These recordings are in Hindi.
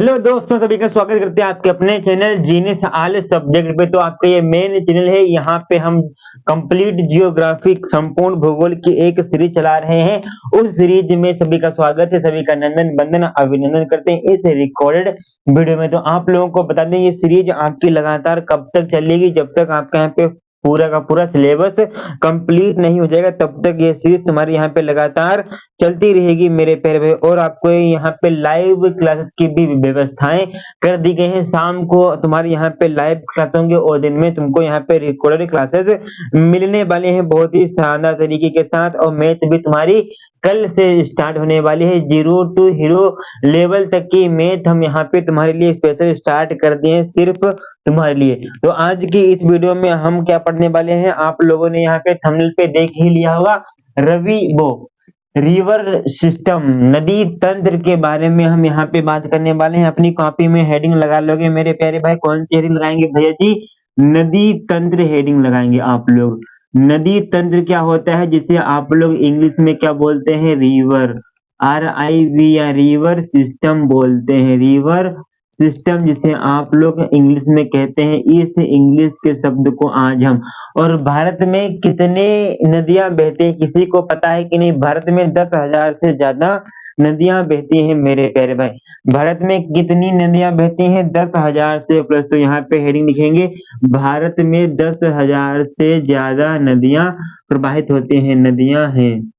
हेलो दोस्तों, सभी का स्वागत करते हैं आपके अपने चैनल जीनियस ऑल सब्जेक्ट पे। तो आपका ये मेन चैनल है। यहाँ पे हम कंप्लीट जियोग्राफिक संपूर्ण भूगोल की एक सीरीज चला रहे हैं। उस सीरीज में सभी का स्वागत है, सभी का नंदन बंदन अभिनंदन करते हैं इस रिकॉर्डेड वीडियो में। तो आप लोगों को बता दें, ये सीरीज आपकी लगातार कब तक चलेगी, जब तक आपके यहाँ पे पूरा का पूरा सिलेबस कंप्लीट नहीं हो जाएगा तब तक ये सीरीज तुम्हारे यहाँ पे लगातार चलती रहेगी मेरे प्यारे भाई। और आपको यहाँ पे लाइव क्लासेस की भी व्यवस्थाएं कर दी गई हैं। शाम को तुम्हारे यहाँ पे लाइव क्लास होंगे और दिन में तुमको यहाँ पे रिकॉर्डेड क्लासेस मिलने वाले हैं बहुत ही शानदार तरीके के साथ। और मैथ भी तुम्हारी कल से स्टार्ट होने वाली है। 0 टू हीरो लेवल तक की मैथ हम यहाँ पे तुम्हारे लिए स्पेशल स्टार्ट कर दिए हैं, सिर्फ तुम्हारे लिए। तो आज की इस वीडियो में हम क्या पढ़ने वाले हैं, आप लोगों ने यहाँ पे थंबनेल पे देख ही लिया होगा। रवि वो रिवर सिस्टम, नदी तंत्र के बारे में हम यहाँ पे बात करने वाले हैं। अपनी कॉपी में हेडिंग लगा लोगे मेरे प्यारे भाई। कौन सी हेडिंग लगाएंगे भैया जी? नदी तंत्र हेडिंग लगाएंगे आप लोग। नदी तंत्र क्या होता है, जिसे आप लोग इंग्लिश में क्या बोलते हैं? रिवर, RIV या रिवर सिस्टम बोलते हैं। रिवर सिस्टम जिसे आप लोग इंग्लिश में कहते हैं। इस इंग्लिश के शब्द को आज हम, और भारत में कितने नदियां बहती हैं किसी को पता है कि नहीं? भारत में 10,000 से ज्यादा नदियां बहती हैं मेरे प्यारे भाई। भारत में कितनी नदियां बहती हैं? 10,000 से प्लस। तो यहाँ पे हेडिंग लिखेंगे, भारत में 10,000 से ज्यादा नदियां प्रवाहित होती हैं। नदियां हैं,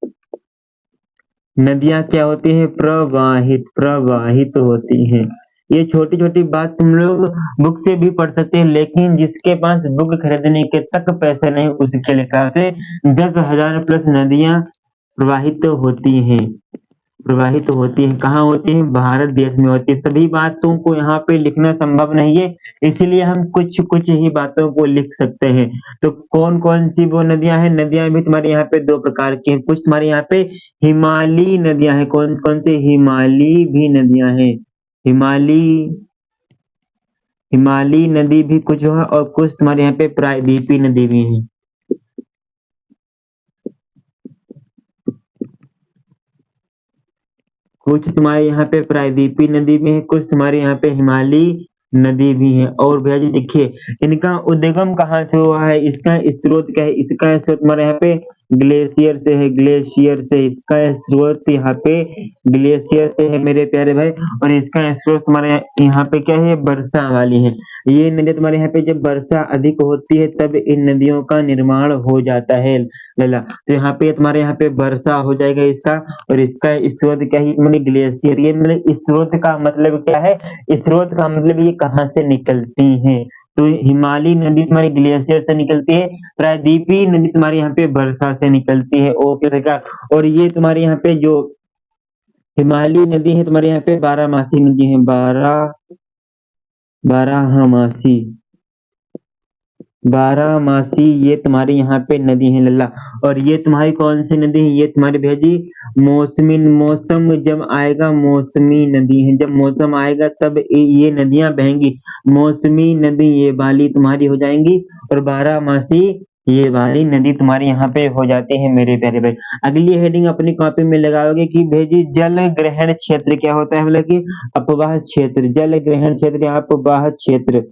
नदियां क्या होती हैं? प्रवाहित, प्रवाहित होती हैं। ये छोटी छोटी बात तुम लोग बुक से भी पढ़ सकते हैं, लेकिन जिसके पास बुक खरीदने के तक पैसे नहीं, उसके लिखा से 10,000 प्लस नदियां प्रवाहित होती हैं। प्रवाहित होती है। कहाँ होती है? भारत देश में होती है। सभी बातों को यहाँ पे लिखना संभव नहीं है, इसीलिए हम कुछ कुछ ही बातों को लिख सकते हैं। तो कौन कौन सी वो नदियां हैं? नदियां भी तुम्हारे यहाँ पे दो प्रकार की हैं। कुछ तुम्हारे यहाँ पे हिमालयी नदियां हैं। कौन कौन से? हिमालयी भी नदियां हैं। हिमालयी, हिमालयी नदी भी कुछ है, और कुछ तुम्हारे यहाँ पे प्रायद्वीपीय नदी भी है। कुछ तुम्हारे यहाँ पे प्रायद्वीपीय नदी भी है, कुछ तुम्हारे यहाँ पे हिमालयी नदी भी है। और भैया जी देखिए, इनका उद्गम कहाँ से हुआ है, इसका स्रोत क्या है? इसका स्रोत हमारे यहाँ पे ग्लेशियर से है। ग्लेशियर से इसका स्रोत यहाँ पे ग्लेशियर से है मेरे प्यारे भाई। और इसका स्रोत तुम्हारे यहाँ पे क्या है? वर्षा वाली है। ये नदी तुम्हारे यहाँ पे जब वर्षा अधिक होती है तब इन नदियों का निर्माण हो जाता है लला। तो यहाँ पे तुम्हारे यहाँ पे वर्षा हो जाएगा इसका। और इसका स्रोत क्या है? मतलब ग्लेशियर। ये मतलब स्रोत का मतलब क्या है? स्रोत का मतलब ये कहाँ से निकलती है? तो हिमालयी नदी तुम्हारी ग्लेशियर से निकलती है, प्रायद्वीपीय नदी तुम्हारे यहाँ पे वर्षा से निकलती है। ओके सरकार। और ये तुम्हारे यहाँ पे जो हिमालयी नदी है तुम्हारे यहाँ पे बारहमासी नदी है। बारहमासी, बारहमासी ये तुम्हारी यहाँ पे नदी है लल्ला। और ये तुम्हारी कौन सी नदी है? ये तुम्हारी भैया जी मौसमी, मौसम जब आएगा मौसमी नदी है। जब मौसम आएगा तब ये नदियां बहेंगी। मौसमी नदी ये वाली तुम्हारी हो जाएंगी, और बारहमासी ये वाली नदी तुम्हारी यहाँ पे हो जाती है मेरे प्यारे भाई। अगली हेडिंग अपनी कॉपी में लगाओगे कि भेजी जल ग्रहण क्षेत्र क्या होता है? मतलब कि अपवाह क्षेत्र। जल ग्रहण क्षेत्र या अपवाह क्षेत्र।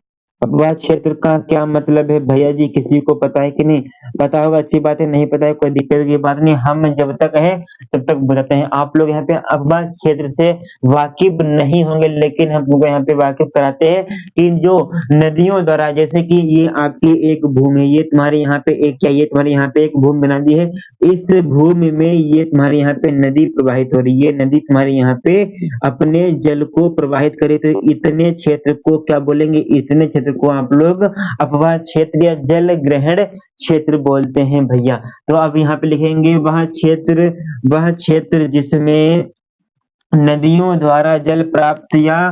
अपवाह क्षेत्र का क्या मतलब है भैया जी? किसी को पता है कि नहीं? पता होगा, अच्छी बात है। नहीं पता है कोई दिक्कत की बात नहीं, हम जब तक है तब तक बताते हैं। आप लोग यहाँ पे अपवाह क्षेत्र से वाकिफ नहीं होंगे, लेकिन हम तुमको यहाँ पे वाकिफ कराते हैं कि जो नदियों द्वारा, जैसे कि ये आपकी एक भूमि है, ये तुम्हारे यहाँ पे एक क्या, ये तुम्हारे यहाँ पे एक भूमि बना दी है। इस भूमि में ये तुम्हारे यहाँ पे नदी प्रवाहित हो रही है। नदी तुम्हारे यहाँ पे अपने जल को प्रवाहित करे, तो इतने क्षेत्र को क्या बोलेंगे? इतने क्षेत्र को आप लोग अपवाह क्षेत्र या जल ग्रहण क्षेत्र बोलते हैं भैया। तो अब यहाँ पे लिखेंगे वह क्षेत्र जिसमें नदियों द्वारा जल प्राप्त या,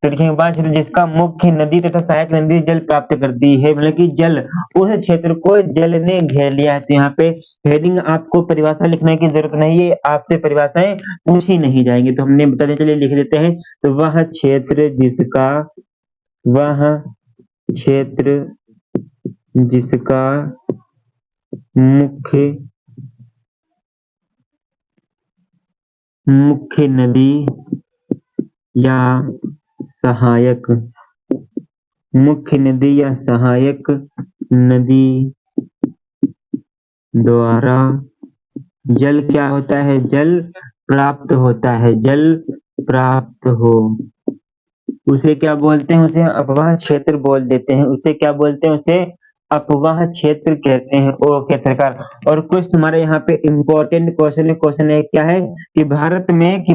तो लिखेंगे वह क्षेत्र जिसका मुख्य नदी तथा सहायक नदी जल प्राप्त करती है। मतलब कि जल, उस क्षेत्र को जल ने घेर लिया है। तो यहाँ पे हेडिंग आपको परिभाषा लिखने की जरूरत नहीं है, आपसे परिभाषाएं पूछी नहीं जाएंगी, तो हमने बता दें, चलिए लिख देते हैं। तो वह क्षेत्र जिसका, वह क्षेत्र जिसका मुख्य मुख्य नदी या सहायक, मुख्य नदी या सहायक नदी द्वारा जल क्या होता है, जल प्राप्त होता है, जल प्राप्त हो, उसे क्या बोलते हैं, उसे अपवाह क्षेत्र बोल देते हैं, उसे क्या बोलते हैं, उसे अपवाह क्षेत्र कहते हैं। ओके सरकार। और कुछ तुम्हारे यहाँ पे इम्पोर्टेंट क्वेश्चन है, क्वेश्चन है क्या है कि भारत में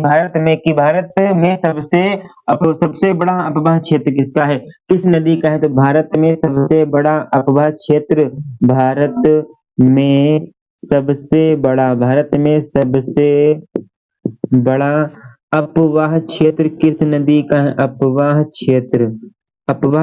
सबसे बड़ा अपवाह क्षेत्र किसका है, किस नदी का है, तो भारत में सबसे बड़ा अपवाह क्षेत्र, भारत में सबसे बड़ा अपवाह क्षेत्र किस नदी का है, अपवाह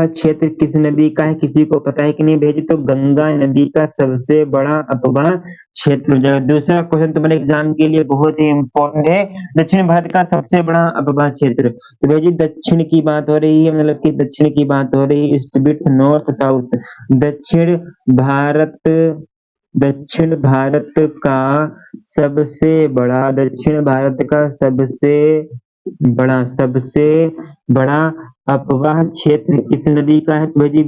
क्षेत्र किस नदी का है, किसी को पता है कि नहीं भेजी, तो गंगा नदी का सबसे बड़ा अपवाह क्षेत्र हो जाएगा। दूसरा क्वेश्चन तुम्हारे एग्जाम के लिए बहुत ही इंपॉर्टेंट है, दक्षिण भारत का सबसे बड़ा अपवाह क्षेत्र, तो भाई जी दक्षिण की बात हो रही है, मतलब कि दक्षिण की बात हो रही है, ईस्ट विथ नॉर्थ साउथ, दक्षिण भारत का सबसे बड़ा अपवाह क्षेत्र किस नदी का है, तो भाई जी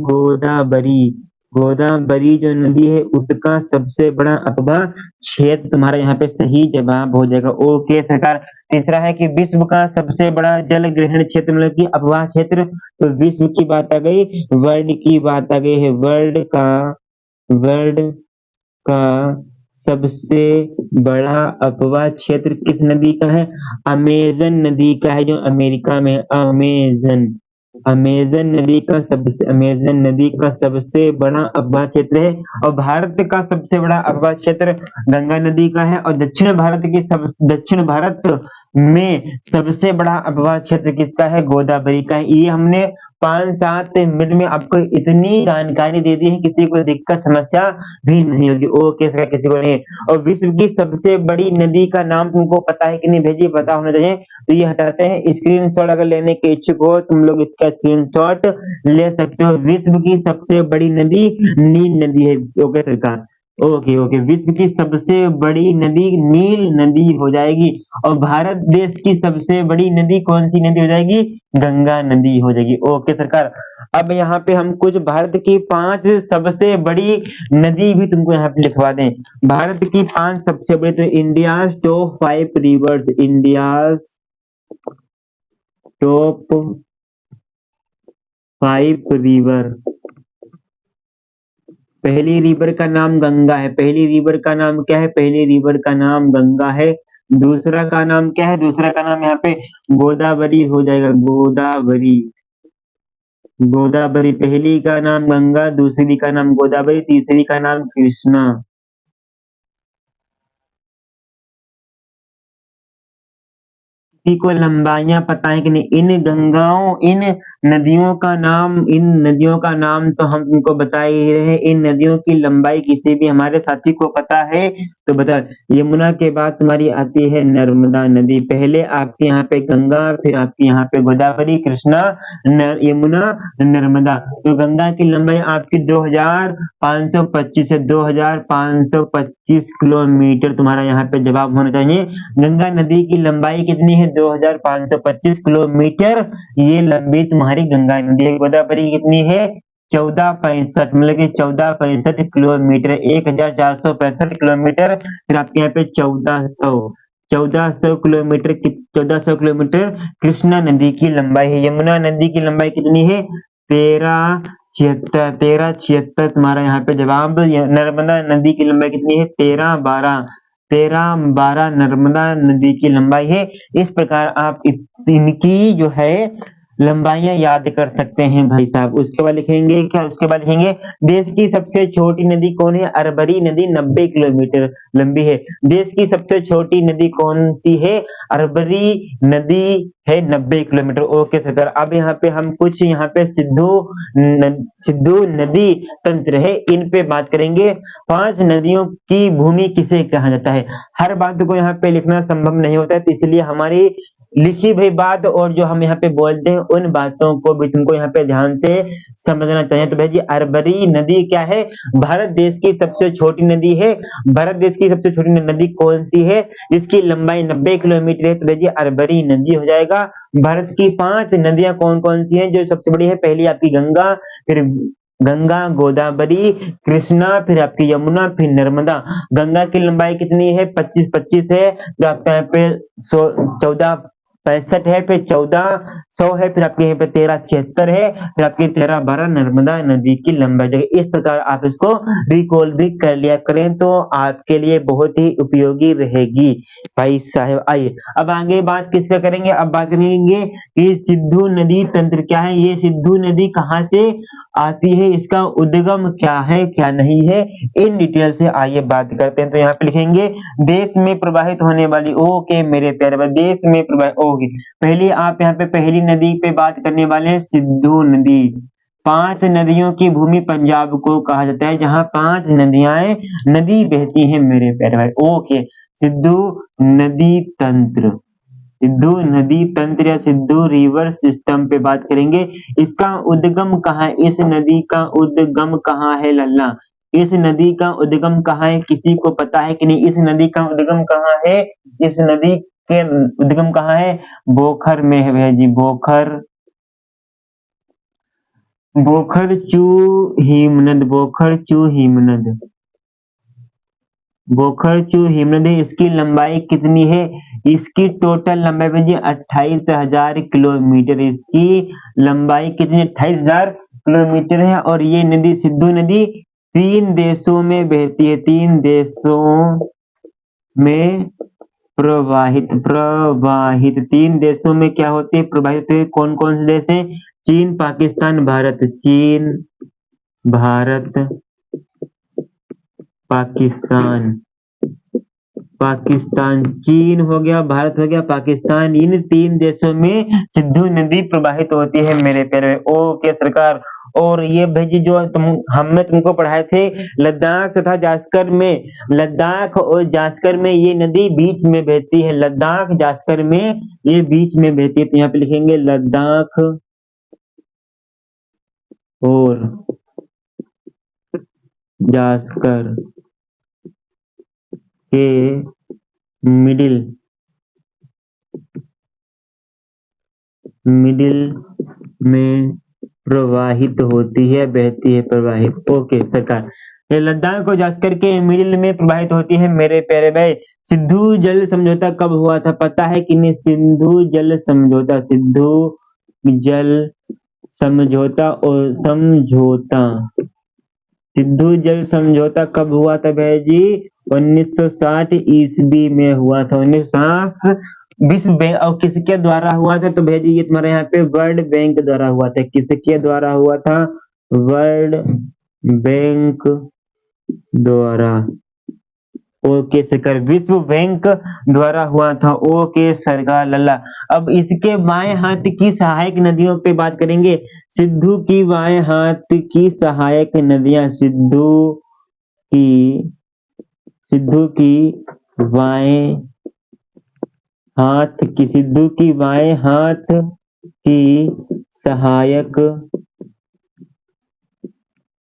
गोदावरी जो नदी है उसका सबसे बड़ा अपवाह क्षेत्र तुम्हारा यहाँ पे सही जवाब हो जाएगा। ओके सरकार। तीसरा है कि विश्व का सबसे बड़ा जल ग्रहण क्षेत्र, मतलब कि अपवाह क्षेत्र, तो विश्व की बात आ गई, वर्ल्ड की बात आ गई है, वर्ल्ड का सबसे बड़ा अपवाह क्षेत्र किस नदी का है, अमेजन नदी का है, जो अमेरिका में है, अमेजन नदी का सबसे बड़ा अपवाह क्षेत्र है। और भारत का सबसे बड़ा अपवाह क्षेत्र गंगा नदी का है। और दक्षिण भारत में सबसे बड़ा अपवाह क्षेत्र किसका है, गोदावरी का है। ये हमने 5-7 मिनट में आपको इतनी जानकारी दे दी है, किसी को दिक्कत समस्या भी नहीं होगी। ओके सर, किसी को नहीं। और विश्व की सबसे बड़ी नदी का नाम तुमको पता है कि नहीं भेजी, पता होना चाहिए। तो ये हटाते हैं, स्क्रीनशॉट अगर लेने के इच्छुक हो तुम लोग इसका स्क्रीनशॉट ले सकते हो। विश्व की सबसे बड़ी नदी नील नदी है। ओके सरकार, ओके, विश्व की सबसे बड़ी नदी नील नदी हो जाएगी। और भारत देश की सबसे बड़ी नदी कौन सी नदी हो जाएगी, गंगा नदी हो जाएगी। ओके सरकार। अब यहाँ पे हम कुछ भारत की 5 सबसे बड़ी नदी भी तुमको यहाँ पे लिखवा दें। भारत की 5 सबसे बड़ी, तो India top 5 reverse, India top 5 river. पहली रिवर का नाम गंगा है, पहली रिवर का नाम क्या है, पहली रिवर का नाम गंगा है। दूसरा का नाम क्या है, दूसरा का नाम यहाँ पे गोदावरी हो जाएगा, गोदावरी। पहली का नाम गंगा, दूसरी का नाम गोदावरी, तीसरी का नाम कृष्णा। किसी को लंबाइयां पता है कि नहीं, इन नदियों का नाम तो हम तुमको बता ही रहे हैं। इन नदियों की लंबाई किसी भी हमारे साथी को पता है तो बता। यमुना के बाद तुम्हारी आती है नर्मदा नदी, पहले आपके यहाँ पे गंगा, फिर आपके यहाँ पे गोदावरी, कृष्णा, यमुना, नर्मदा। तो गंगा की लंबाई आपकी 2525 है, 2525 किलोमीटर तुम्हारा यहाँ पे जवाब होना चाहिए। गंगा नदी की लंबाई कितनी है, 2525 किलोमीटर ये लंबी तुम्हारी गंगा नदी है। गोदावरी कितनी है, 1465, मतलब कि 1465 किलोमीटर, 1465 किलोमीटर। फिर आपके यहाँ पे 1400 किलोमीटर, 1400 किलोमीटर कृष्णा नदी की लंबाई है। यमुना नदी की लंबाई कितनी है, 1376 तुम्हारा यहाँ पे जवाब। नर्मदा नदी की लंबाई कितनी है, 1312 नर्मदा नदी की लंबाई है। इस प्रकार आप इनकी जो है लंबाइयां याद कर सकते हैं भाई साहब। उसके बाद लिखेंगे क्या, उसके बाद लिखेंगे देश की सबसे छोटी नदी कौन है, अरबरी नदी 90 किलोमीटर लंबी है। देश की सबसे छोटी नदी कौन सी है, अरबरी नदी है 90 किलोमीटर। ओके सरकार। अब यहाँ पे हम कुछ यहाँ पे सिद्धू नदी तंत्र है इन पे बात करेंगे। 5 नदियों की भूमि किसे कहा जाता है। हर बात को यहाँ पे लिखना संभव नहीं होता है, तो इसलिए हमारी लिखी हुई बात और जो हम यहाँ पे बोलते हैं उन बातों को भी तुमको यहाँ पे ध्यान से समझना चाहिए। तो भाई जी अरबरी नदी क्या है? भारत देश की सबसे छोटी नदी है। भारत देश की सबसे छोटी नदी कौन सी है जिसकी लंबाई 90 किलोमीटर है? तो भाई जी अरबरी नदी हो जाएगा। भारत की 5 नदियां कौन कौन सी हैं जो सबसे बड़ी है? पहली आपकी गंगा, फिर गंगा, गोदावरी, कृष्णा, फिर आपकी यमुना, फिर नर्मदा। गंगा की लंबाई कितनी है? 25 है। जो आपका यहाँ पे 1465 है, फिर 1400 है, फिर आपके यहाँ पे 1376 है, फिर आपकी 1312 नर्मदा नदी की लंबाई जगह। इस प्रकार आप इसको रिकॉल भी कर लिया करें तो आपके लिए बहुत ही उपयोगी रहेगी भाई साहब। आइए अब आगे बात किस पे करेंगे? अब बात करेंगे कि सिंधु नदी तंत्र क्या है, ये सिंधु नदी कहाँ से आती है, इसका उद्गम क्या है क्या नहीं है, इन डिटेल से आइए बात करते हैं। तो यहाँ पे लिखेंगे देश में प्रवाहित होने वाली, ओके मेरे प्यारे भाई, देश में प्रवाहित, ओके पहले आप यहाँ पे पहली नदी पे बात करने वाले हैं, सिंधु नदी। 5 नदियों की भूमि पंजाब को कहा जाता है, जहां 5 नदी बहती हैं मेरे प्यारे भाई। ओके सिंधु नदी तंत्र, सिंधु नदी तंत्र या सिंधु रिवर सिस्टम पे बात करेंगे। इसका उद्गम कहाँ है? इस नदी का उद्गम कहाँ है लल्ला? इस नदी का उद्गम कहाँ है? किसी को पता है कि नहीं? इस नदी का उद्गम कहाँ है? इस नदी के उद्गम कहाँ है? बोखर में है भैया जी, बोखर, बोखर चू हिमनद, बोखर चू हिमनद, बोखर चू हिमनद है। इसकी लंबाई कितनी है? इसकी टोटल लंबाई भैया जी 28,000 किलोमीटर। इसकी लंबाई कितनी? 28,000 किलोमीटर है। और ये नदी सिंधु नदी 3 देशों में बहती है, 3 देशों में प्रवाहित 3 देशों में क्या होती है? प्रवाहित है। कौन कौन से देश है? चीन, पाकिस्तान, भारत। चीन, भारत, पाकिस्तान, पाकिस्तान, चीन हो गया, भारत हो गया, पाकिस्तान, इन 3 देशों में सिंधु नदी प्रवाहित होती है मेरे प्यारे। ओके सरकार। और ये भाई जो हमने तुमको पढ़ाए थे लद्दाख तथा जास्कर में, लद्दाख और जास्कर में ये नदी बीच में बहती है, लद्दाख जास्कर में ये बीच में बहती है। तो यहाँ पे लिखेंगे लद्दाख और जास्कर के मिडिल में प्रवाहित होती है, बहती है, प्रवाहित। ओके सरकार। ये लद्दाख को जास्कर के मिडिल में प्रवाहित होती है मेरे प्यारे भाई। सिंधु जल समझौता कब हुआ था पता है कि नहीं? सिंधु जल समझौता, सिंधु जल समझौता और सिंधु जल समझौता कब हुआ था भाई जी? 1960 ईस्वी में हुआ था, 1960 विश्व बैंक। और किसके द्वारा हुआ था? तो भैया जी ये तुम्हारे यहाँ पे वर्ल्ड बैंक द्वारा हुआ था। किसके द्वारा हुआ था? वर्ल्ड बैंक द्वारा। ओके सरकार, विश्व बैंक द्वारा हुआ था। ओके सरकार लल्ला। अब इसके बाएं हाथ की सहायक नदियों पे बात करेंगे। सिंधु की बाएं हाथ की सहायक नदियां, सिंधु की बाएं हाथ की, सिंधु की बाएं हाथ की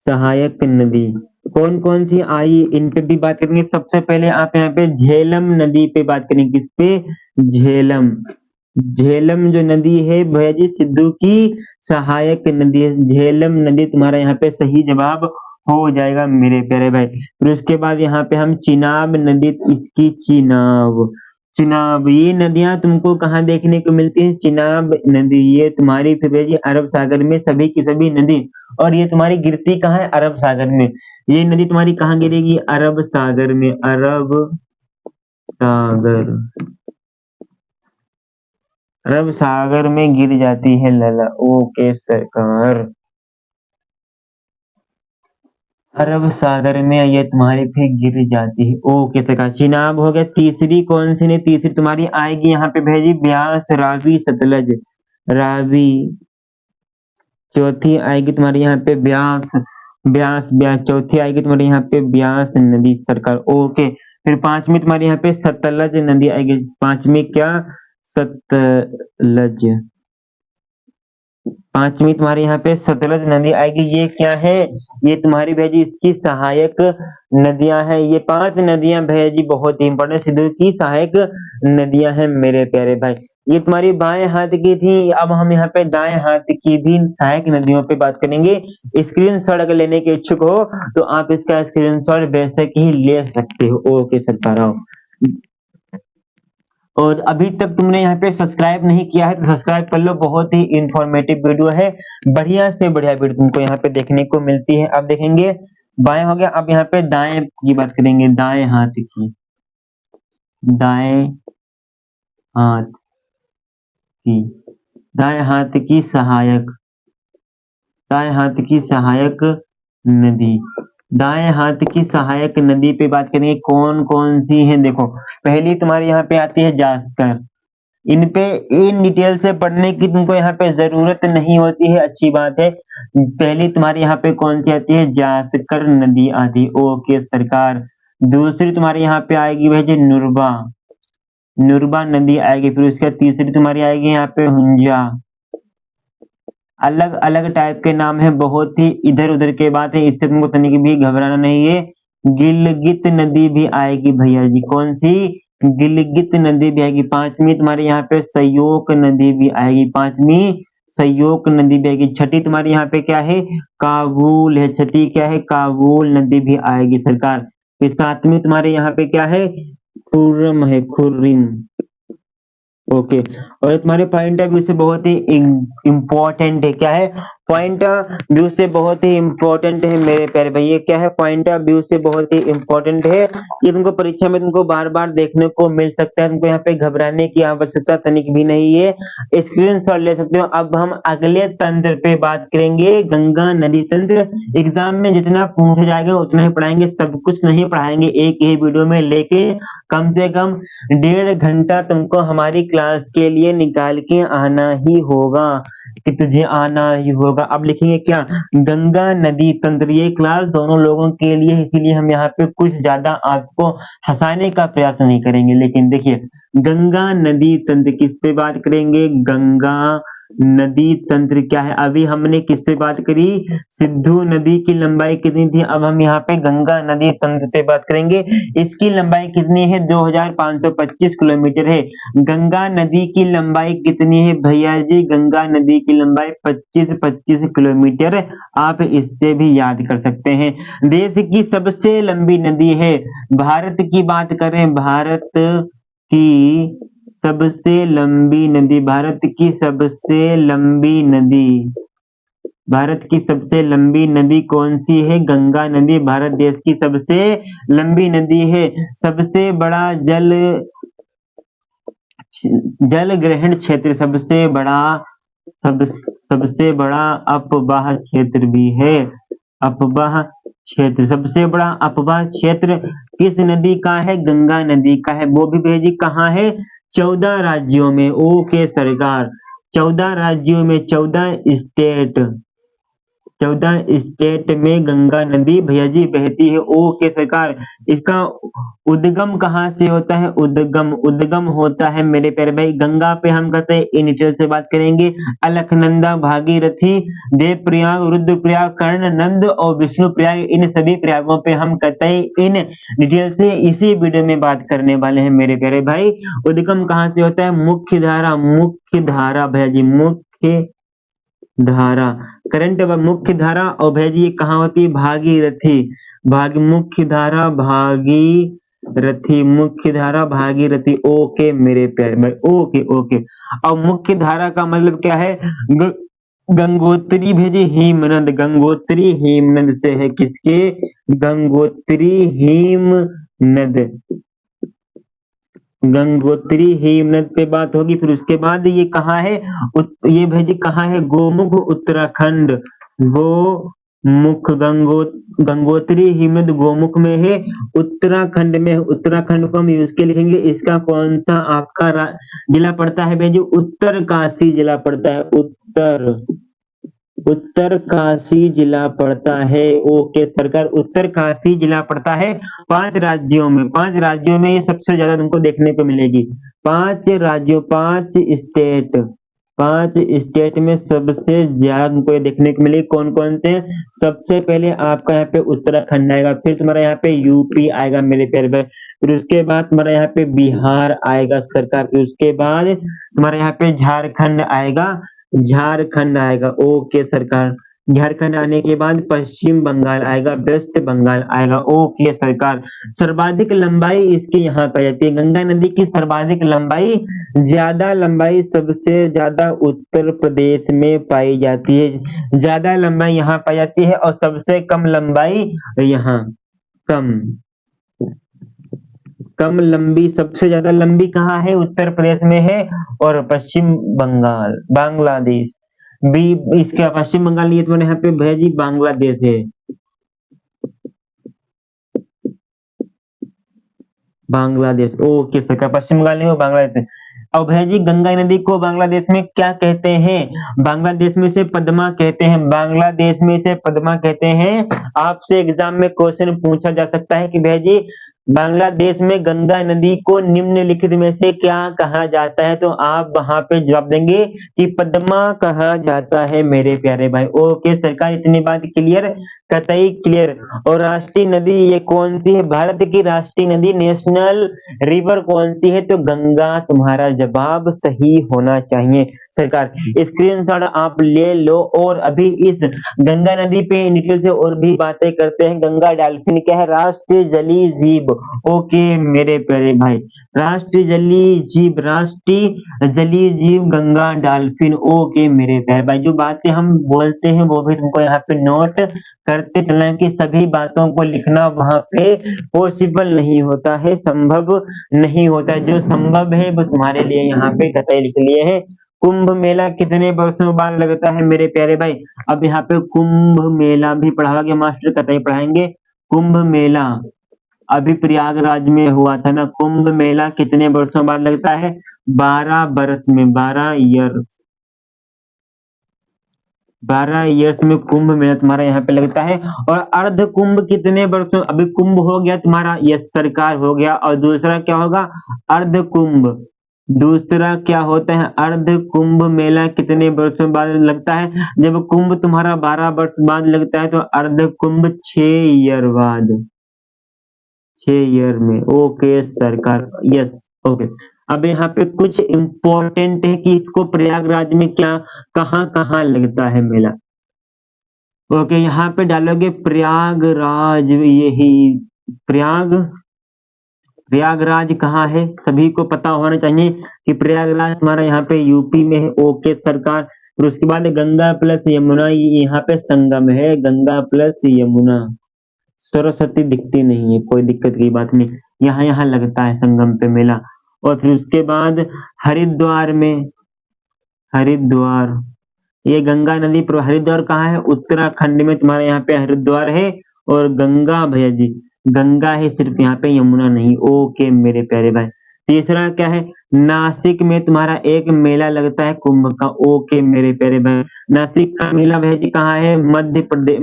सहायक नदी कौन कौन सी आई, इन पे भी बात करेंगे। सबसे पहले आप यहाँ पे झेलम नदी पे बात करेंगे। किस पे? झेलम। झेलम जो नदी है भैया जी सिंधु की सहायक नदी है, झेलम नदी तुम्हारा यहाँ पे सही जवाब हो जाएगा मेरे प्यारे भाई। फिर उसके बाद यहाँ पे हम चिनाब नदी, इसकी चिनाब ये नदियां तुमको कहाँ देखने को मिलती है? चिनाब नदी ये तुम्हारी फिर भैया जी अरब सागर में, सभी की सभी नदी। और ये तुम्हारी गिरती कहाँ है? अरब सागर में। ये नदी तुम्हारी कहाँ गिरेगी? अरब सागर में, अरब सागर, अरब सागर में गिर जाती है लला। ओके सरकार, अरब सागर में ये तुम्हारी फिर गिर जाती है। ओके सरकार, चिनाब हो गया। तीसरी कौन सी? ने तीसरी तुम्हारी आएगी यहाँ पे भेजी ब्यास, रावी, सतलज, रावी। चौथी आएगी तुम्हारी यहाँ पे ब्यास, ब्यास, ब्यास। चौथी आएगी तुम्हारी यहाँ पे ब्यास नदी सरकार। ओके, फिर पांचवी तुम्हारी यहाँ पे सतलज नदी आएगी। पांचवी क्या? सतलज। पांचवी तुम्हारे यहाँ पे सतलज नदी आएगी। ये क्या है? ये तुम्हारी भैया जी इसकी सहायक नदियां हैं। ये 5 नदियां भैया जी बहुत ही इंपॉर्टेंट सिंधु की सहायक नदियां हैं मेरे प्यारे भाई। ये तुम्हारी बाएं हाथ की थी, अब हम यहाँ पे दाएं हाथ की भी सहायक नदियों पे बात करेंगे। स्क्रीनशॉट अगर लेने के इच्छुक हो तो आप इसका स्क्रीनशॉट बेशक ही ले सकते हो। ओके सत्ताराव। और अभी तक तुमने यहाँ पे सब्सक्राइब नहीं किया है तो सब्सक्राइब कर लो, बहुत ही इंफॉर्मेटिव वीडियो है, बढ़िया से बढ़िया वीडियो तुमको यहाँ पे देखने को मिलती है। अब देखेंगे बाएं हो गया, अब यहाँ पे दाएं की बात करेंगे। दाएं हाथ की, दाएं हाथ की, दाएं हाथ की सहायक, दाएं हाथ की सहायक नदी। दाएं हाथ की सहायक नदी पे बात करेंगे कौन कौन सी है। देखो पहली तुम्हारे यहाँ पे आती है जास्कर। इन पे इन डिटेल से पढ़ने की तुमको यहाँ पे जरूरत नहीं होती है, अच्छी बात है। पहली तुम्हारे यहाँ पे कौन सी आती है? जास्कर नदी आती। ओके सरकार। दूसरी तुम्हारे यहाँ पे आएगी भाई नुरबा, नुरबा नदी आएगी। फिर उसके बाद तीसरी तुम्हारी आएगी यहाँ पे हुंजा। अलग अलग टाइप के नाम है, बहुत ही इधर उधर के बात है, इससे तुमको तनिक भी घबराना नहीं है। गिलगित नदी भी आएगी भैया जी। कौन सी? गिलगित नदी भी आएगी। पांचवी तुम्हारे यहाँ पे सयोक नदी भी आएगी। पांचवी सयोक नदी भी आएगी। छठी तुम्हारे यहाँ पे क्या है? काबुल है। छठी क्या है? काबुल नदी भी आएगी सरकार। फिर सातवीं तुम्हारे यहाँ पे क्या है? खुर्रम है, खुर्रिम। ओके। और तुम्हारे पॉइंट ऑफ व्यू से बहुत ही इंपॉर्टेंट है। क्या है? पॉइंट ऑफ व्यू से बहुत ही इंपॉर्टेंट है मेरे प्यारे भाई। ये क्या है? पॉइंट ऑफ व्यू से बहुत ही इंपॉर्टेंट है। ये तुमको परीक्षा में तुमको बार बार देखने को मिल सकता है, तुमको यहाँ पे घबराने की आवश्यकता तनिक भी नहीं है, स्क्रीनशॉट ले सकते हो। अब हम अगले तंत्र पे बात करेंगे, गंगा नदी तंत्र। एग्जाम में जितना पूछा जाएगा उतना ही पढ़ाएंगे, सब कुछ नहीं पढ़ाएंगे एक ही वीडियो में लेके। कम से कम 1.5 घंटा तुमको हमारी क्लास के लिए निकाल के आना ही होगा, कि तुझे आना ही होगा। अब लिखेंगे क्या? गंगा नदी तंत्र। ये क्लास दोनों लोगों के लिए, इसीलिए हम यहाँ पे कुछ ज्यादा आपको हंसाने का प्रयास नहीं करेंगे। लेकिन देखिए गंगा नदी तंत्र किस पे बात करेंगे? गंगा नदी तंत्र क्या है? अभी हमने किस पे बात करी? सिंधु नदी की लंबाई कितनी थी? अब हम यहाँ पे गंगा नदी तंत्र पे बात करेंगे। इसकी लंबाई कितनी है? 2525 किलोमीटर है। गंगा नदी की लंबाई कितनी है भैया जी? गंगा नदी की लंबाई 2525 किलोमीटर। आप इससे भी याद कर सकते हैं। देश की सबसे लंबी नदी है, भारत की बात करें, भारत की सबसे लंबी नदी, भारत की सबसे लंबी नदी, भारत की सबसे लंबी नदी कौन सी है? गंगा नदी भारत देश की सबसे लंबी नदी है। सबसे बड़ा जल ग्रहण क्षेत्र, सबसे बड़ा अपवाह क्षेत्र भी है। अपवाह क्षेत्र, सबसे बड़ा अपवाह क्षेत्र किस नदी का है? गंगा नदी का है। वो भी भेजी कहाँ है? 14 राज्यों में। ओके सरकार। 14 राज्यों में, 14 स्टेट में गंगा नदी भैया जी बहती है। ओके सरकार। इसका उद्गम कहाँ से होता है? उद्गम होता है मेरे प्यारे भाई, गंगा पे हम कहते हैं इन डिटेल से बात करेंगे। अलकनंदा, भागीरथी, देवप्रयाग, रुद्रप्रयाग, कर्ण, नंद और विष्णुप्रयाग, इन सभी प्रयागों पे हम कहते हैं इन डिटेल से इसी वीडियो में बात करने वाले हैं मेरे प्यारे भाई। उद्गम कहाँ से होता है? मुख्य धारा भैया जी, मुख्य धारा, करंट मुख्य धारा। और भैया जी ये कहाँ होती है? भागीरथी, मुख्य धारा भागीरथी। ओके मेरे प्यारे भाई, ओके। और मुख्य धारा का मतलब क्या है? गंगोत्री भेजी हिमनद, गंगोत्री हिमनद से है। किसके? गंगोत्री हिमनद पे बात होगी। फिर उसके बाद ये कहाँ है? ये भेजी कहाँ है? गोमुख उत्तराखंड, गंगोत्री हिमनद गोमुख में है, उत्तराखंड में। उत्तराखंड को हम यूज के लिखेंगे। इसका कौन सा आपका जिला पड़ता है भेजी? उत्तरकाशी जिला पड़ता है, उत्तरकाशी उत्तरकाशी जिला पड़ता है। ओके सरकार, उत्तरकाशी जिला पड़ता है 5 राज्यों में। 5 राज्यों में ये सबसे ज्यादा तुमको देखने को मिलेगी। 5 राज्यों, 5 स्टेट, 5 स्टेट में सबसे ज्यादा तुमको ये देखने को मिलेगी। कौन कौन से? सबसे पहले आपका यहाँ पे उत्तराखंड आएगा, फिर तुम्हारा यहाँ पे यूपी आएगा मेरे प्यारे भाई, फिर उसके बाद तुम्हारा यहाँ पे बिहार आएगा सरकार, फिर उसके बाद तुम्हारा यहाँ पे झारखंड आएगा, झारखंड आएगा। ओके सरकार, झारखंड आने के बाद पश्चिम बंगाल आएगा, वेस्ट बंगाल आएगा। ओके सरकार, सर्वाधिक लंबाई इसकी यहाँ पाई जाती है। गंगा नदी की सर्वाधिक लंबाई, ज्यादा लंबाई सबसे ज्यादा उत्तर प्रदेश में पाई जाती है। ज्यादा लंबाई यहाँ पाई जाती है और सबसे कम लंबाई यहाँ, कम कम लंबी, सबसे ज्यादा लंबी कहाँ है? उत्तर प्रदेश में है, और पश्चिम बंगाल, बांग्लादेश भी इसका पश्चिम बंगाल नहीं है तुम्हारे यहाँ पे भैया जी, बांग्लादेश है। बांग्लादेश, ओके सरकार, पश्चिम बंगाल नहीं हो, बांग्लादेश है। और भैया जी गंगा नदी को बांग्लादेश में क्या कहते हैं? बांग्लादेश में से पद्मा कहते हैं, बांग्लादेश में से पद्मा कहते हैं। आपसे एग्जाम में क्वेश्चन पूछा जा सकता है कि भैया जी बांग्लादेश में गंगा नदी को निम्नलिखित में से क्या कहा जाता है? तो आप वहां पे जवाब देंगे कि पद्मा कहा जाता है मेरे प्यारे भाई। ओके सरकार, इतनी बात क्लियर, कतई क्लियर। और राष्ट्रीय नदी ये कौन सी है? भारत की राष्ट्रीय नदी, नेशनल रिवर कौन सी है? तो गंगा तुम्हारा जवाब सही होना चाहिए सरकार। स्क्रीनशॉट आप ले लो। और अभी इस गंगा नदी पे डिटेल से और भी बातें करते हैं। गंगा डॉल्फिन क्या है? राष्ट्रीय जलीय जीव। ओके मेरे प्यारे भाई, राष्ट्रीय जलीय जीव, राष्ट्रीय जलीय जीव गंगा डॉल्फिन। ओके मेरे प्यारे भाई, जो बातें हम बोलते हैं वो भी तुमको यहाँ पे नोट करते चलना कि सभी बातों को लिखना वहां पे पॉसिबल नहीं होता है, संभव नहीं होता है। जो संभव है वो तुम्हारे लिए यहाँ पे कतई लिख लिए है। कुंभ मेला कितने वर्षों बाद लगता है मेरे प्यारे भाई? अब यहाँ पे कुंभ मेला भी पढ़ा गया, मास्टर कतई पढ़ाएंगे। कुंभ मेला अभी प्रयागराज में हुआ था ना, कुंभ मेला कितने वर्षों बाद लगता है? 12 वर्ष में, 12 ईयर, 12 ईयर्स में कुंभ मेला तुम्हारा यहाँ पे लगता है। और अर्ध कुंभ कितने वर्षों? अभी कुंभ हो गया तुम्हारा, यस सरकार हो गया। और दूसरा क्या होगा? अर्ध कुंभ। दूसरा क्या होता है? अर्ध कुंभ मेला कितने वर्षों बाद लगता है? जब कुंभ तुम्हारा 12 वर्ष बाद लगता है तो अर्ध कुंभ 6 ईयर बाद, 6 ईयर में। ओके सरकार, यस ओके। अब यहाँ पे कुछ इंपॉर्टेंट है कि इसको प्रयागराज में क्या, कहाँ कहाँ लगता है मेला। ओके, यहाँ पे डालोगे प्रयागराज, यही प्रयागराज कहाँ है? सभी को पता होना चाहिए कि प्रयागराज हमारा यहाँ पे यूपी में है। ओके सरकार, फिर उसके बाद गंगा प्लस यमुना, यहाँ पे संगम है, गंगा प्लस यमुना। सरस्वती दिखती नहीं है, कोई दिक्कत की बात नहीं, यहाँ यहाँ लगता है संगम पे मेला। और फिर उसके बाद हरिद्वार में, हरिद्वार ये गंगा नदी पर, हरिद्वार कहाँ है? उत्तराखंड में तुम्हारे यहाँ पे हरिद्वार है। और गंगा भैया जी, गंगा है सिर्फ यहाँ पे, यमुना नहीं। ओके मेरे प्यारे भाई। तीसरा क्या है? नासिक में तुम्हारा एक मेला लगता है कुंभ का। ओके मेरे प्यारे भाई, नासिक का मेला भैया जी कहाँ है? मध्य प्रदेश,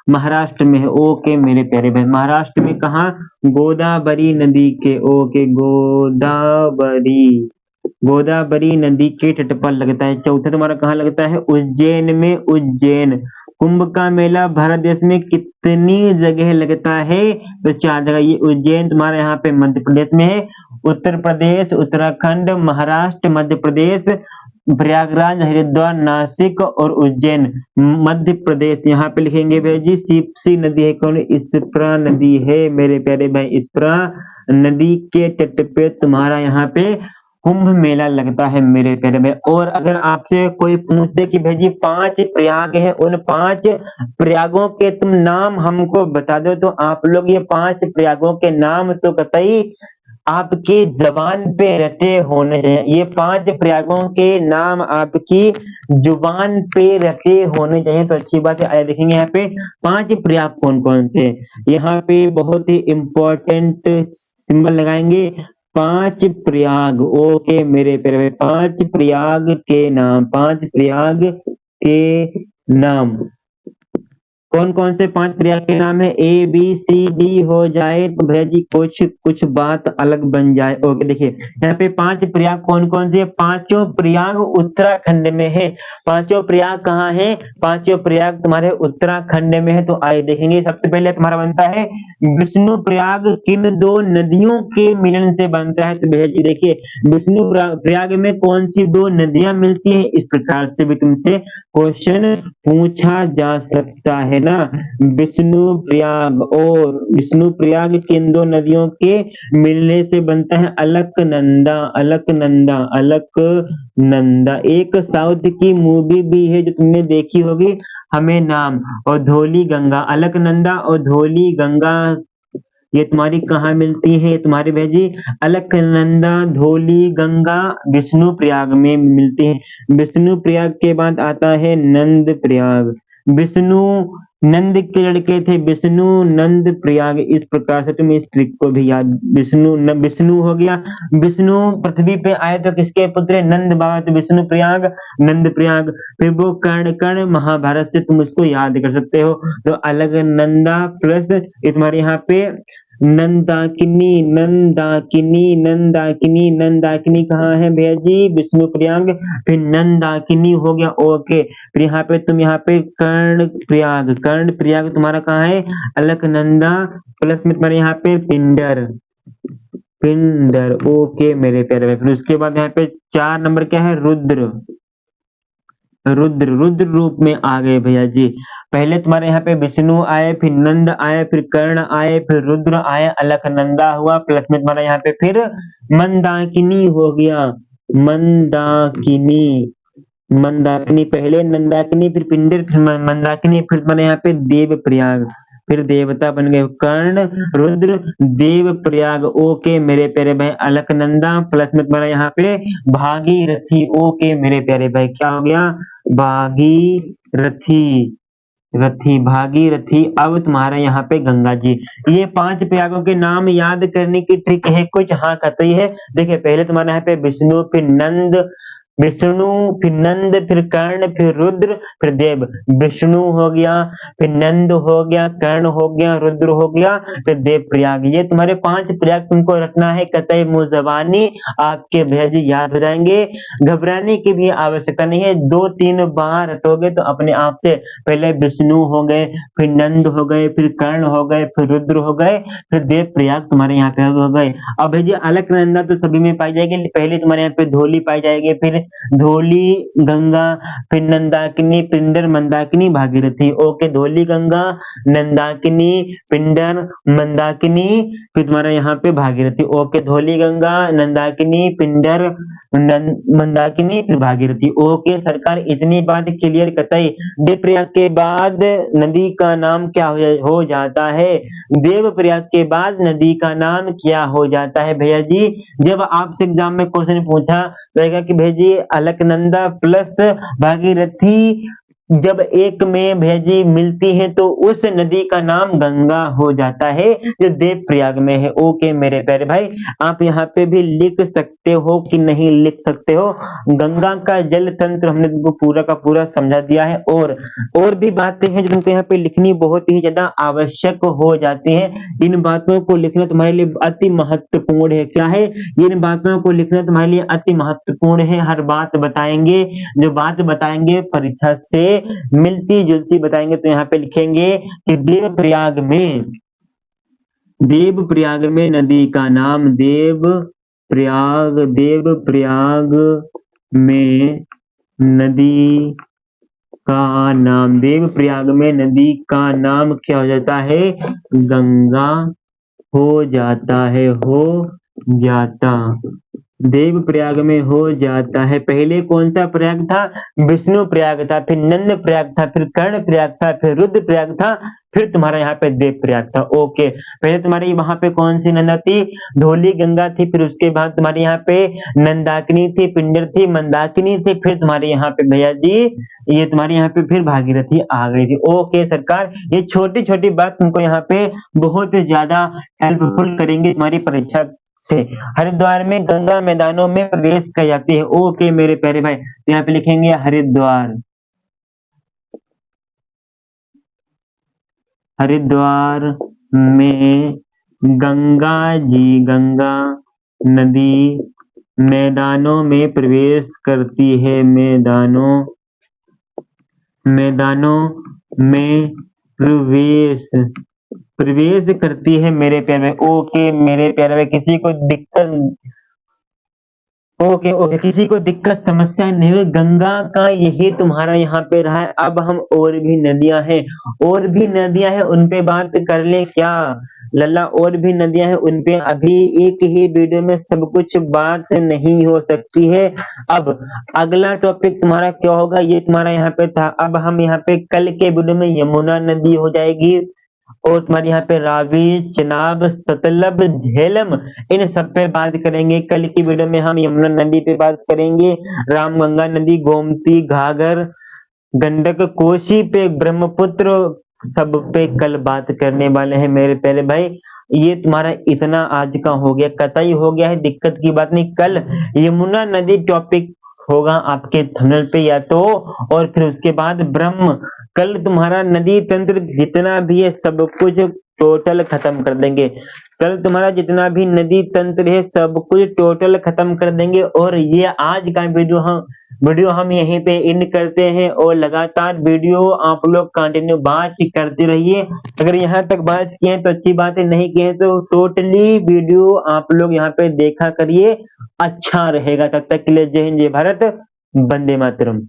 महाराष्ट्र में है। ओके मेरे प्यारे भाई, महाराष्ट्र में कहाँ? गोदावरी नदी के, ओके गोदावरी, गोदावरी नदी के तट पर लगता है। चौथा तुम्हारा कहाँ लगता है? उज्जैन में, उज्जैन। कुंभ का मेला भारत देश में कितनी जगह लगता है? तो 4 जगह। ये उज्जैन तुम्हारे यहाँ पे मध्य प्रदेश में है, उत्तर प्रदेश, उत्तराखंड, महाराष्ट्र, मध्य प्रदेश, प्रयागराज, हरिद्वार, नासिक और उज्जैन मध्य प्रदेश। यहाँ पे लिखेंगे भैया जी शिप्सी नदी है, कौन? इस्प्रा नदी है मेरे प्यारे भाई। इस्प्रा नदी के तट पे तुम्हारा यहाँ पे कुंभ मेला लगता है मेरे प्यारे भाई। और अगर आपसे कोई पूछ दे कि भाई जी 5 प्रयाग है, उन 5 प्रयागों के तुम नाम हमको बता दो, तो आप लोग ये 5 प्रयागों के नाम तो कतई आपके जबान पे रटे होने चाहिए। ये 5 प्रयागों के नाम आपकी जुबान पे रटे होने चाहिए, तो अच्छी बात है। आइए देखेंगे यहाँ पे 5 प्रयाग कौन कौन से। यहाँ पे बहुत ही इंपॉर्टेंट सिंबल लगाएंगे, 5 प्रयाग। ओके मेरे प्यारे 5 प्रयाग के नाम, 5 प्रयाग के नाम। कौन कौन से 5 प्रयाग के नाम है? ए बी सी डी हो जाए तो भैया जी कुछ कुछ बात अलग बन जाए। ओके, देखिए यहाँ पे 5 प्रयाग कौन कौन से है? पांचों प्रयाग उत्तराखंड में है। पांचों प्रयाग कहाँ है? पांचों प्रयाग तुम्हारे उत्तराखंड में है। तो आइए देखेंगे। सबसे पहले तुम्हारा बनता है विष्णु प्रयाग किन दो नदियों के मिलन से बनता है? तो भैया जी देखिए, विष्णु प्रयाग में कौन सी दो नदियां मिलती हैं? इस प्रकार से भी तुमसे क्वेश्चन पूछा जा सकता है ना। विष्णु प्रयाग और विष्णु प्रयाग किन दो नदियों के मिलने से बनता है? अलकनंदा। अलकनंदा, अलकनंदा। एक साउथ की मूवी भी है जो तुमने देखी होगी, हमें नाम, और धौली गंगा। अलकनंदा और धौली गंगा ये तुम्हारी कहाँ मिलती है? तुम्हारी भैजी अलकनंदा धौली गंगा विष्णु प्रयाग में मिलती है। विष्णु प्रयाग के बाद आता है नंद प्रयाग। विष्णु नंद के लड़के थे, विष्णु नंद प्रयाग। इस प्रकार से तुम इस ट्रिक को भी याद, विष्णु हो गया। विष्णु पृथ्वी पे आए तो किसके पुत्र? नंद बाबा। तो विष्णु प्रयाग, नंद प्रयाग। फिर वो कर्ण, कर्ण महाभारत से तुम उसको याद कर सकते हो। तो अलकनंदा प्लस तुम्हारे यहाँ पे नंदाकिनी। नंदाकिनी, नंदाकिनी, नंदाकिनी कहाँ है भैया जी? विष्णु प्रयाग। फिर नंदाकिनी हो गया। ओके, फिर यहाँ पे तुम यहाँ पे कर्ण प्रयाग। कर्ण प्रयाग तुम्हारा कहाँ है? अलकनंदा प्लस में तुम्हारे यहाँ पे पिंडर। पिंडर। ओके मेरे प्यारे भाई। फिर उसके बाद यहाँ पे 4 नंबर क्या है? रुद्र। रुद्र, रुद्र रूप में आ गए भैया जी। पहले तुम्हारे यहाँ पे विष्णु आए, फिर नंद आए, फिर कर्ण आए, फिर रुद्र आए, अलकनंदा हुआ, प्लस में तुम्हारा यहाँ पे फिर मंदाकिनी हो गया। मंदाकिनी। मंदाकिनी पहले, नंदाकिनी, फिर पिंडर, फिर मंदाकिनी, फिर तुम्हारे यहाँ पे देव प्रयाग। फिर देवता बन गए कर्ण, रुद्र, देव प्रयाग। ओके मेरे प्यारे भाई। अलकनंदा प्लस में तुम्हारा यहाँ पे भागीरथी। ओके मेरे प्यारे भाई, क्या हो गया? भागीरथी। रथी, भागीरथी। अब तुम्हारा यहाँ पे गंगा जी। ये 5 प्रयागों के नाम याद करने की ट्रिक है कुछ? हाँ कतई है। देखिए पहले तुम्हारे यहाँ पे विष्णु, फिर नंद, विष्णु, फिर नंद, फिर कर्ण, फिर रुद्र, फिर देव। विष्णु हो गया, फिर नंद हो गया, कर्ण हो गया, रुद्र हो गया, फिर देव प्रयाग। ये तुम्हारे 5 प्रयाग तुमको रखना है कतई मुंह-ज़बानी, आपके भैया जी याद हो जाएंगे। घबराने की भी आवश्यकता नहीं है। 2-3 बार रटोगे तो अपने आप से, पहले विष्णु हो गए, फिर नंद हो गए, फिर कर्ण हो गए, फिर रुद्र हो गए, फिर देव प्रयाग तुम्हारे यहाँ पे हो गए। अब भैया जी अलकनंदा तो सभी में पाई जाएगी। पहले तुम्हारे यहाँ पे धौली पाई जाएगी, फिर धौली गंगा, फिर नंदाकिनी, पिंडर, मंदाकिनी, भागीरथी। ओके, धौली गंगा, नंदाकिनी, पिंडर, मंदाकिनी, फिर तुम्हारा यहाँ पे भागीरथी। ओके, धौली गंगा, नंदाकिनी, पिंडर, मंदाकिनी, फिर भागीरथी। ओके सरकार, इतनी बात क्लियर कतई। देव प्रयाग के बाद नदी का नाम क्या हो जाता है? देव प्रयाग के बाद नदी का नाम क्या हो जाता है भैया जी? जब आपसे एग्जाम में क्वेश्चन पूछा रहेगा कि भैया जी अलकनंदा प्लस भागीरथी जब एक में भैया जी मिलती है तो उस नदी का नाम गंगा हो जाता है जो देव प्रयाग में है। ओके मेरे प्यारे भाई, आप यहाँ पे भी लिख सकते हो कि नहीं लिख सकते हो? गंगा का जल तंत्र हमने तुमको पूरा का पूरा समझा दिया है। और भी बातें हैं जो तुमको यहाँ पे लिखनी बहुत ही ज्यादा आवश्यक हो जाती है। इन बातों को लिखना तुम्हारे लिए अति महत्वपूर्ण है। क्या है? इन बातों को लिखना तुम्हारे लिए अति महत्वपूर्ण है। हर बात बताएंगे, जो बात बताएंगे परीक्षा से मिलती जुलती बताएंगे। तो यहाँ पे लिखेंगे कि देव प्रयाग में नदी का नाम, देव प्रयाग में नदी का नाम, देव प्रयाग में नदी का नाम क्या हो जाता है? गंगा हो जाता है। हो जाता, देव प्रयाग में हो जाता है। पहले कौन सा प्रयाग था? विष्णु प्रयाग था, फिर नंद प्रयाग था, फिर कर्ण प्रयाग था, फिर रुद्र प्रयाग था, फिर तुम्हारा यहाँ पे देव प्रयाग था। ओके, पहले तुम्हारी वहां पे कौन सी नंदा थी? धौली गंगा थी, फिर उसके बाद तुम्हारे यहाँ पे नंदाकिनी थी, पिंडर थी, मंदाकिनी थी, फिर तुम्हारे यहाँ पे भैया जी ये तुम्हारे यहाँ पे फिर भागीरथी आ गई थी। ओके सरकार, ये छोटी छोटी बात तुमको यहाँ पे बहुत ज्यादा हेल्पफुल करेंगे तुम्हारी परीक्षा से। हरिद्वार में गंगा मैदानों में प्रवेश की जाती है। ओके मेरे प्यारे भाई, यहाँ पे लिखेंगे हरिद्वार। हरिद्वार में गंगा जी, गंगा नदी मैदानों में प्रवेश करती है, मैदानों में प्रवेश करती है मेरे प्यारे। ओके मेरे प्यारे, किसी को दिक्कत, ओके ओके, किसी को दिक्कत समस्या नहीं हुई। गंगा का यही तुम्हारा यहाँ पे रहा है। अब हम और भी नदियां हैं, उन पे बात कर ले क्या लल्ला? और भी नदियां हैं, उन पे अभी एक ही वीडियो में सब कुछ बात नहीं हो सकती है। अब अगला टॉपिक तुम्हारा क्या होगा, ये तुम्हारा यहाँ पे था। अब हम यहाँ पे कल के वीडियो में यमुना नदी हो जाएगी, और तुम्हारे यहाँ पे रावी, चेनाब, सतलज, झेलम, इन सब पे बात करेंगे। कल की वीडियो में हम यमुना नदी पे बात करेंगे, रामगंगा नदी, गोमती, घाघर, गंडक, कोसी पे, ब्रह्मपुत्र, सब पे कल बात करने वाले हैं मेरे प्यारे भाई। ये तुम्हारा इतना आज का हो गया, कतई हो गया है, दिक्कत की बात नहीं। कल यमुना नदी टॉपिक होगा आपके थंबनेल पे या तो, और फिर उसके बाद ब्रह्म। कल तुम्हारा नदी तंत्र जितना भी है सब कुछ टोटल खत्म कर देंगे। कल तुम्हारा जितना भी नदी तंत्र है सब कुछ टोटल खत्म कर देंगे। और ये आज का वीडियो हम यहीं पे एंड करते हैं, और लगातार वीडियो आप लोग कंटिन्यू वॉच करते रहिए। अगर यहाँ तक वॉच किए हैं तो अच्छी बात है, नहीं किए तो टोटली वीडियो आप लोग यहाँ पे देखा करिए, अच्छा रहेगा। तब तक के लिए जय हिंद, जय भारत, वंदे मातरम।